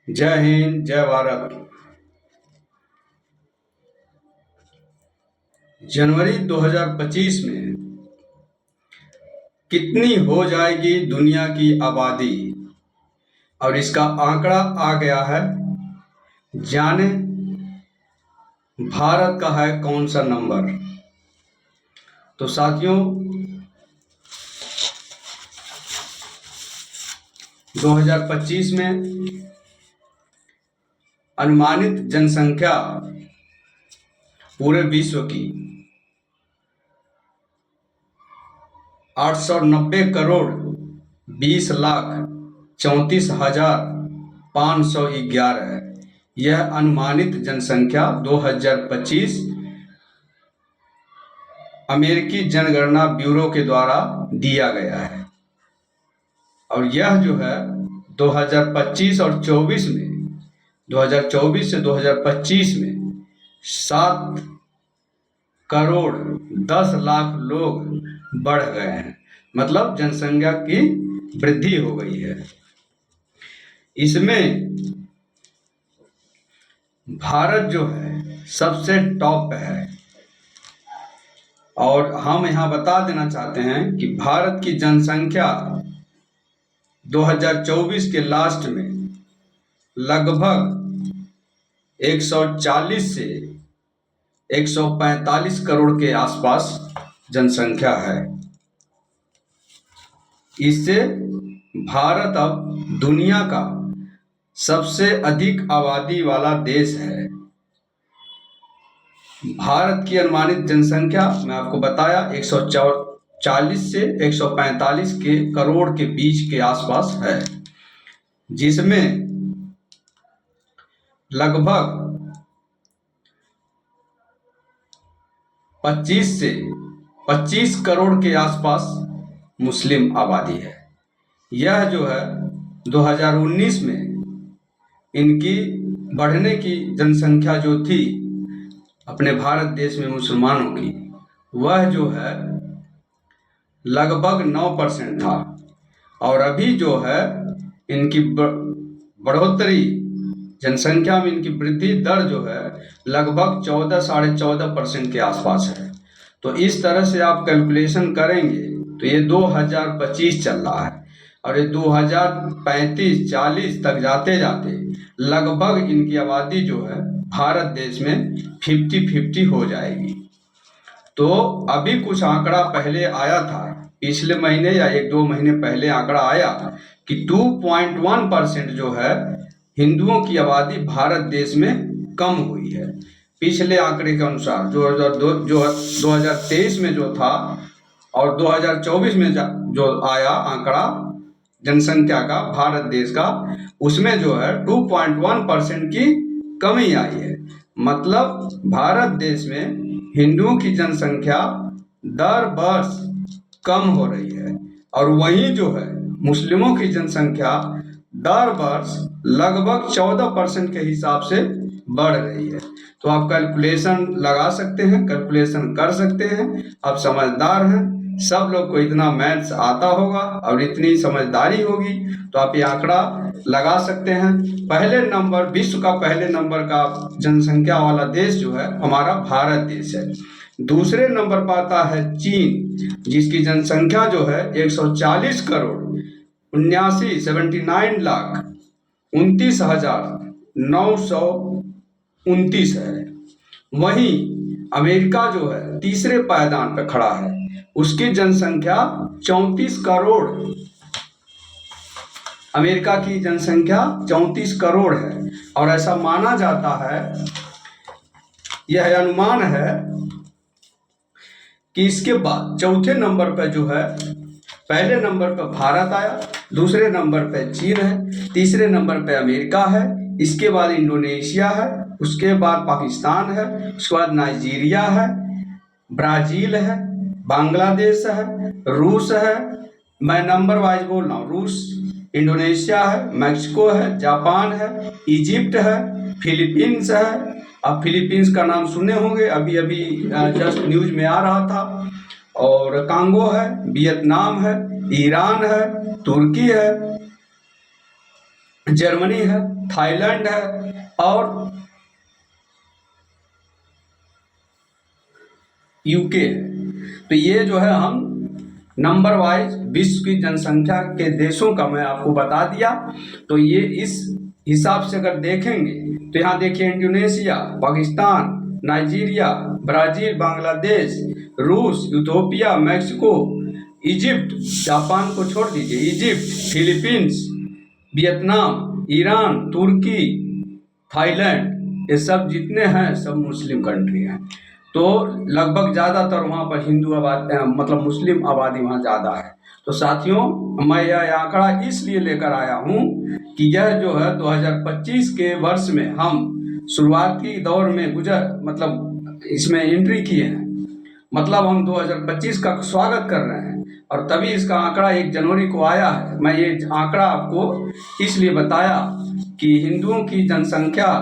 जय हिंद, जय भारत। जनवरी 2025 में कितनी हो जाएगी दुनिया की आबादी, और इसका आंकड़ा आ गया है। जाने भारत का है कौन सा नंबर। तो साथियों, 2025 में अनुमानित जनसंख्या पूरे विश्व की 890 करोड़ 20,34,511 है। यह अनुमानित जनसंख्या 2025 अमेरिकी जनगणना ब्यूरो के द्वारा दिया गया है। और यह जो है 2025 और 24 में 2024 से 2025 में 7 करोड़ 10 लाख लोग बढ़ गए हैं। मतलब जनसंख्या की वृद्धि हो गई है। इसमें भारत जो है सबसे टॉप पे है। और हम यहाँ बता देना चाहते हैं कि भारत की जनसंख्या 2024 के लास्ट में लगभग 140 से 145 करोड़ के आसपास जनसंख्या है। इससे भारत अब दुनिया का सबसे अधिक आबादी वाला देश है। भारत की अनुमानित जनसंख्या मैं आपको बताया 140 से 145 के करोड़ के बीच के आसपास है, जिसमें लगभग 25 करोड़ के आसपास मुस्लिम आबादी है। यह जो है 2019 में इनकी बढ़ने की जनसंख्या जो थी अपने भारत देश में मुसलमानों की, वह जो है लगभग 9% था। और अभी जो है इनकी बढ़ोतरी जनसंख्या में इनकी वृद्धि दर जो है लगभग 14-14.5% के आसपास है। तो इस तरह से आप कैलकुलेशन करेंगे तो ये 2025 चल रहा है और ये 2035-40 तक जाते जाते लगभग इनकी आबादी जो है भारत देश में 50-50 हो जाएगी। तो अभी कुछ आंकड़ा पहले आया था, पिछले महीने या 1-2 महीने पहले आंकड़ा आया कि 2.1% जो है हिंदुओं की आबादी भारत देश में कम हुई है। पिछले आंकड़े के अनुसार जो 2023 में जो था और 2024 में जो आया आंकड़ा जनसंख्या का भारत देश का, उसमें जो है 2.1% की कमी आई है। मतलब भारत देश में हिंदुओं की जनसंख्या दर वर्ष कम हो रही है और वहीं जो है मुस्लिमों की जनसंख्या दर वर्ष लगभग 14% के हिसाब से बढ़ रही है। तो आप कैलकुलेशन लगा सकते हैं, कैलकुलेशन कर सकते हैं। आप समझदार हैं, सब लोग को इतना मैथ्स आता होगा और इतनी समझदारी होगी तो आप ये आंकड़ा लगा सकते हैं। पहले नंबर, विश्व का पहले नंबर का जनसंख्या वाला देश जो है हमारा भारत देश है। दूसरे नंबर पर आता है चीन, जिसकी जनसंख्या जो है 140 करोड़ 79 लाख 29,929 है। वहीं अमेरिका जो है तीसरे पायदान पर खड़ा है, उसकी जनसंख्या 34 करोड़, अमेरिका की जनसंख्या 34 करोड़ है। और ऐसा माना जाता है, यह अनुमान है कि इसके बाद चौथे नंबर पर जो है, पहले नंबर पर भारत आया, दूसरे नंबर पर चीन है, तीसरे नंबर पर अमेरिका है, इसके बाद इंडोनेशिया है, उसके बाद पाकिस्तान है, उसके बाद नाइजीरिया है, ब्राजील है, बांग्लादेश है, रूस है। मैं नंबर वाइज बोल रहा हूँ, रूस, इंडोनेशिया है, मैक्सिको है, जापान है, इजिप्ट है, फिलीपींस है। अब फिलीपींस का नाम सुने होंगे, अभी अभी जस्ट न्यूज में आ रहा था। और कांगो है, वियतनाम है, ईरान है, तुर्की है, जर्मनी है, थाईलैंड है और यूके है। तो ये जो है हम नंबर वाइज विश्व की जनसंख्या के देशों का मैं आपको बता दिया। तो ये इस हिसाब से अगर देखेंगे तो यहाँ देखिए Indonesia, Pakistan, Nigeria, Brazil, Bangladesh, रूस, इथियोपिया, मैक्सिको, इजिप्ट, जापान को छोड़ दीजिए, इजिप्ट, फिलीपींस, वियतनाम, ईरान, तुर्की, थाईलैंड, ये सब जितने हैं सब मुस्लिम कंट्री हैं। तो लगभग ज़्यादातर वहाँ पर हिंदू आबादी मतलब मुस्लिम आबादी वहाँ ज़्यादा है। तो साथियों, मैं यह आंकड़ा इसलिए लेकर आया हूँ कि यह जो है 2025 के वर्ष में हम शुरुआती दौर में मतलब इसमें एंट्री किए हैं, मतलब हम 2025 का स्वागत कर रहे हैं और तभी इसका आंकड़ा 1 जनवरी को आया है। मैं ये आंकड़ा आपको इसलिए बताया कि हिंदुओं की जनसंख्या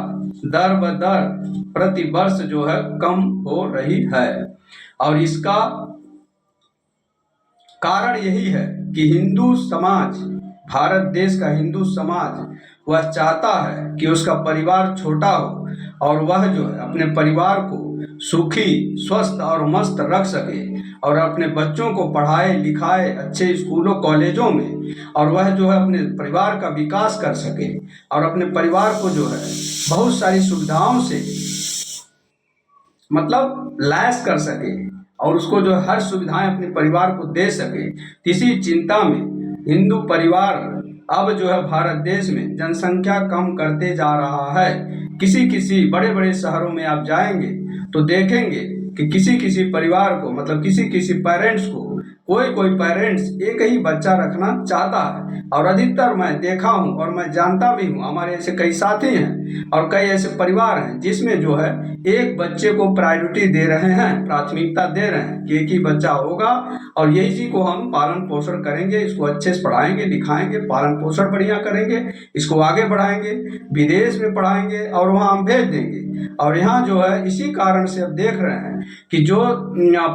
दर ब दर प्रति वर्ष जो है कम हो रही है और इसका कारण यही है कि हिंदू समाज, भारत देश का हिंदू समाज वह चाहता है कि उसका परिवार छोटा हो और वह जो है अपने परिवार को सुखी, स्वस्थ और मस्त रख सके और अपने बच्चों को पढ़ाए लिखाए अच्छे स्कूलों कॉलेजों में और वह जो है अपने परिवार का विकास कर सके और अपने परिवार को जो है बहुत सारी सुविधाओं से मतलब लैस कर सके और उसको जो हर सुविधाएं अपने परिवार को दे सके। इसी चिंता में हिंदू परिवार अब जो है भारत देश में जनसंख्या कम करते जा रहा है। किसी किसी बड़े बड़े शहरों में आप जाएंगे तो देखेंगे कि किसी किसी परिवार को मतलब किसी किसी पेरेंट्स को कोई पेरेंट्स एक ही बच्चा रखना चाहता है और अधिकतर मैं देखा हूं और मैं जानता भी हूं, हमारे ऐसे कई साथी हैं और कई ऐसे परिवार हैं जिसमें जो है एक बच्चे को प्रायोरिटी दे रहे हैं, प्राथमिकता दे रहे हैं कि एक ही बच्चा होगा और यही चीज को हम पालन पोषण करेंगे, इसको अच्छे से पढ़ाएंगे लिखाएंगे, पालन पोषण बढ़िया करेंगे, इसको आगे बढ़ाएंगे, विदेश में पढ़ाएंगे और वहाँ हम भेज देंगे। और यहाँ जो है इसी कारण से अब देख रहे हैं कि जो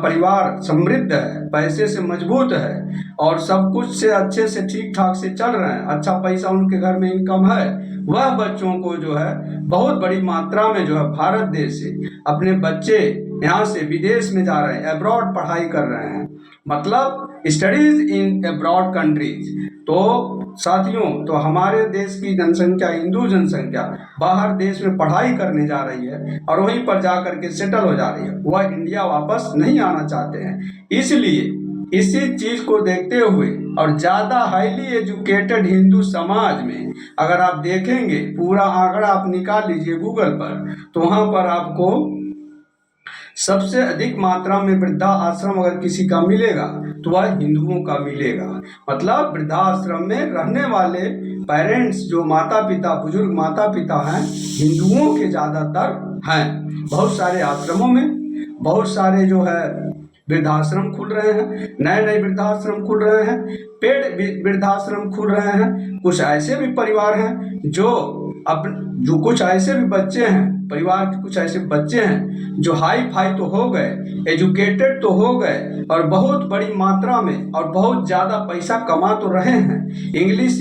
परिवार समृद्ध है, पैसे से मजबूत है और सब कुछ से अच्छे से ठीक ठाक से चल रहे हैं, अच्छा पैसा उनके घर में इनकम है, वह बच्चों को जो है बहुत बड़ी मात्रा में जो है भारत देश से अपने बच्चे यहाँ से विदेश में जा रहे हैं, अब्रॉड पढ़ाई कर रहे हैं, मतलब स्टडीज इन अब्रॉड कंट्रीज। तो साथियों, तो हमारे देश की जनसंख्या, हिंदू जनसंख्या बाहर देश में पढ़ाई करने जा रही है और वहीं पर जा करके सेटल हो जा रही है, वह इंडिया वापस नहीं आना चाहते हैं। इसलिए इसी चीज को देखते हुए और ज्यादा हाईली एजुकेटेड हिंदू समाज में अगर आप देखेंगे, पूरा आंकड़ा आप निकाल लीजिए गूगल पर, तो वहां पर आपको सबसे अधिक मात्रा में वृद्धा आश्रम अगर किसी का मिलेगा तो वह हिंदुओं का मिलेगा। मतलब वृद्धा आश्रम में रहने वाले पेरेंट्स, जो माता पिता, बुजुर्ग माता पिता हैं, हिंदुओं के ज़्यादातर हैं। बहुत सारे आश्रमों में बहुत सारे जो है वृद्धाश्रम खुल रहे हैं, नए नए वृद्धाश्रम खुल रहे हैं, पेड वृद्धाश्रम खुल रहे हैं। कुछ ऐसे भी परिवार हैं जो कुछ ऐसे भी बच्चे हैं, परिवार के कुछ ऐसे बच्चे हैं जो हाई फाई तो हो गए, एजुकेटेड तो हो गए और बहुत बड़ी मात्रा में और बहुत ज़्यादा पैसा कमा तो रहे हैं, इंग्लिश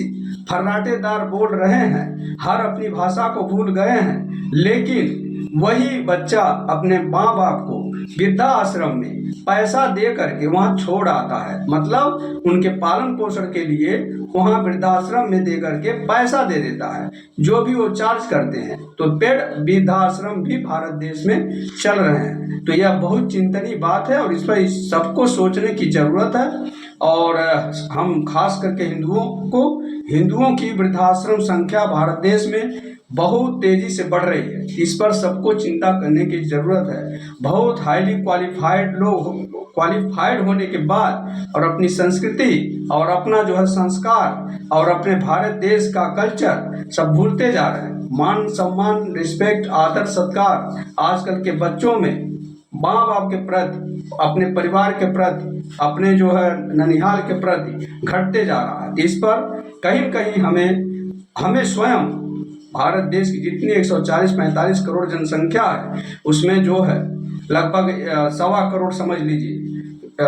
फर्राटेदार बोल रहे हैं, हर अपनी भाषा को भूल गए हैं, लेकिन वही बच्चा अपने माँ बाप को वृद्धा आश्रम में पैसा दे करके वहाँ छोड़ आता है। मतलब उनके पालन पोषण के लिए वहाँ वृद्धाश्रम में दे करके पैसा दे देता है, जो भी वो चार्ज करते हैं। तो पेड वृद्धाश्रम भी भारत देश में चल रहे हैं। तो यह बहुत चिंतनीय बात है और इस पर सबको सोचने की जरूरत है। और हम खास करके हिंदुओं की वृद्धाश्रम संख्या भारत देश में बहुत तेजी से बढ़ रही है, इस पर सबको चिंता करने की जरूरत है। बहुत हाईली क्वालिफाइड लोग क्वालिफाइड होने के बाद और अपनी संस्कृति और अपना जो है संस्कार और अपने भारत देश का कल्चर सब भूलते जा रहे हैं। मान सम्मान, रिस्पेक्ट, आदर सत्कार आजकल के बच्चों में माँ बाप के प्रति, अपने परिवार के प्रति, अपने जो है ननिहाल के प्रति घटते जा रहा है। इस पर कहीं न कहीं हमें स्वयं भारत देश की जितनी 140-45 करोड़ जनसंख्या है उसमें जो है लगभग 1.25 करोड़ समझ लीजिए,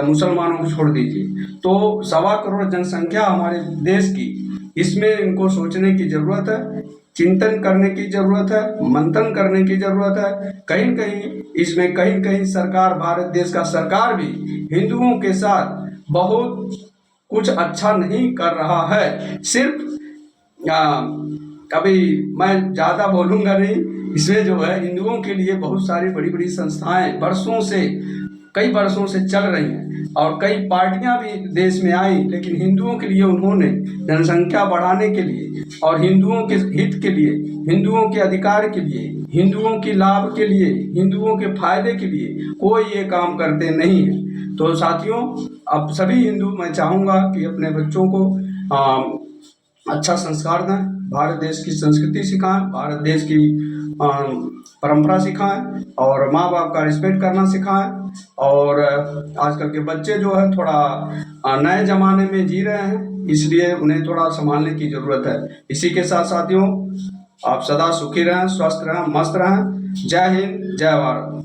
मुसलमानों को छोड़ दीजिए, तो 1.25 करोड़ जनसंख्या हमारे देश की इसमें इनको सोचने की जरूरत है, चिंतन करने की जरूरत है, मंथन करने की जरूरत है। कहीं न कहीं इसमें कहीं न कहीं सरकार, भारत देश का सरकार भी हिंदुओं के साथ बहुत कुछ अच्छा नहीं कर रहा है। सिर्फ अभी मैं ज़्यादा बोलूँगा नहीं, इसमें जो है हिंदुओं के लिए बहुत सारी बड़ी बड़ी संस्थाएं वर्षों से, कई वर्षों से चल रही हैं और कई पार्टियां भी देश में आई, लेकिन हिंदुओं के लिए उन्होंने जनसंख्या बढ़ाने के लिए और हिंदुओं के हित के लिए, हिंदुओं के अधिकार के लिए, हिंदुओं के लाभ के लिए, हिंदुओं के फायदे के लिए कोई ये काम करते नहीं है। तो साथियों, अब सभी हिंदू, मैं चाहूँगा कि अपने बच्चों को अच्छा संस्कार दें, भारत देश की संस्कृति सिखाएं, भारत देश की परंपरा सिखाएं और माँ बाप का रिस्पेक्ट करना सिखाएं। और आजकल के बच्चे जो है थोड़ा नए जमाने में जी रहे हैं, इसलिए उन्हें थोड़ा संभालने की जरूरत है। इसी के साथ साथियों, आप सदा सुखी रहें, स्वस्थ रहें, मस्त रहें। जय हिंद, जय भारत।